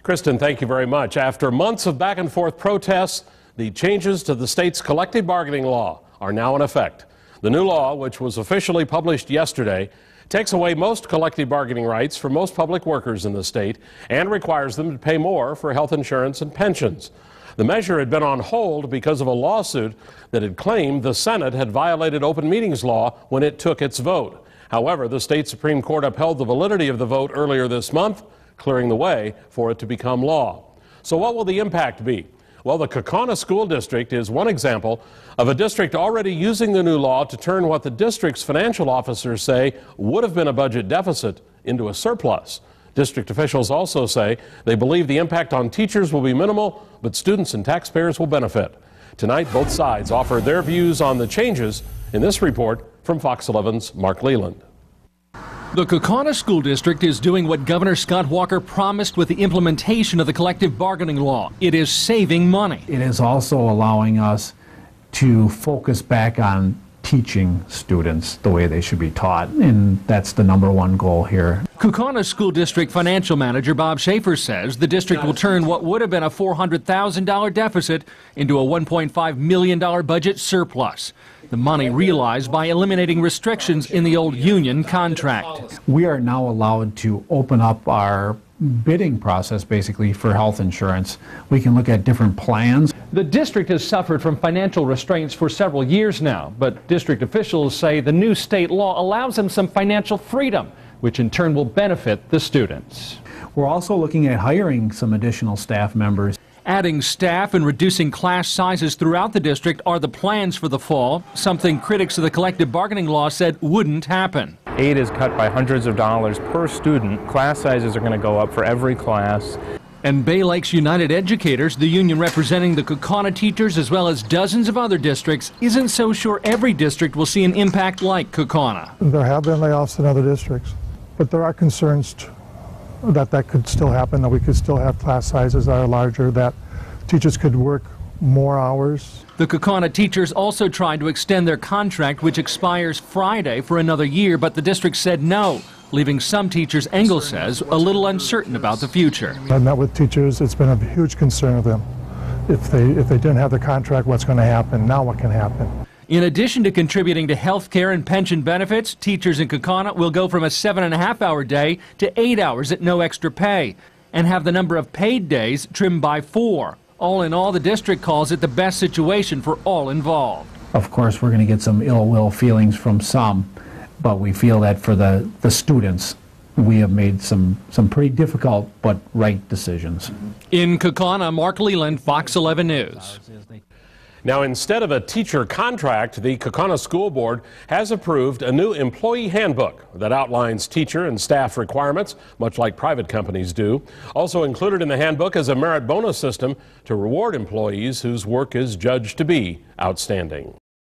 Kristen, thank you very much. After months of back and forth protests, the changes to the state's collective bargaining law are now in effect. The new law, which was officially published yesterday, takes away most collective bargaining rights for most public workers in the state and requires them to pay more for health insurance and pensions. The measure had been on hold because of a lawsuit that had claimed the Senate had violated open meetings law when it took its vote. However, the state Supreme Court upheld the validity of the vote earlier this month, clearing the way for it to become law. So what will the impact be? Well, the Kaukauna School District is one example of a district already using the new law to turn what the district's financial officers say would have been a budget deficit into a surplus. District officials also say they believe the impact on teachers will be minimal, but students and taxpayers will benefit. Tonight, both sides offer their views on the changes in this report from Fox 11's Mark Leland. The Kaukauna School District is doing what Governor Scott Walker promised with the implementation of the collective bargaining law. It is saving money. It is also allowing us to focus back on teaching students the way they should be taught, and that's the #1 goal here. Kaukauna School District Financial Manager Bob Schaefer says the district will turn what would have been a $400,000 deficit into a $1.5 million budget surplus. The money realized by eliminating restrictions in the old union contract. We are now allowed to open up our bidding process basically for health insurance. We can look at different plans. The district has suffered from financial restraints for several years now, but district officials say the new state law allows them some financial freedom, which in turn will benefit the students. We're also looking at hiring some additional staff members. Adding staff and reducing class sizes throughout the district are the plans for the fall, something critics of the collective bargaining law said wouldn't happen. Aid is cut by hundreds of dollars per student. Class sizes are going to go up for every class. And Bay Lakes United Educators, the union representing the Kaukauna teachers as well as dozens of other districts, isn't so sure every district will see an impact like Kaukauna. There have been layoffs in other districts, but there are concerns that could still happen, that we could still have class sizes that are larger, that teachers could work more hours. The Kaukauna teachers also tried to extend their contract, which expires Friday, for another year, but the district said no, leaving some teachers, Engel says, a little uncertain about the future. I met with teachers. It's been a huge concern of them. If they didn't have the contract, what's going to happen? Now what can happen? In addition to contributing to health care and pension benefits, teachers in Kaukauna will go from a 7.5-hour day to 8 hours at no extra pay and have the number of paid days trimmed by 4. All in all, the district calls it the best situation for all involved. Of course, we're going to get some ill will feelings from some, but we feel that for the students, we have made some pretty difficult but right decisions. In Kaukauna, Mark Leland, Fox 11 News. Now, instead of a teacher contract, the Kaukauna School Board has approved a new employee handbook that outlines teacher and staff requirements, much like private companies do. Also included in the handbook is a merit bonus system to reward employees whose work is judged to be outstanding.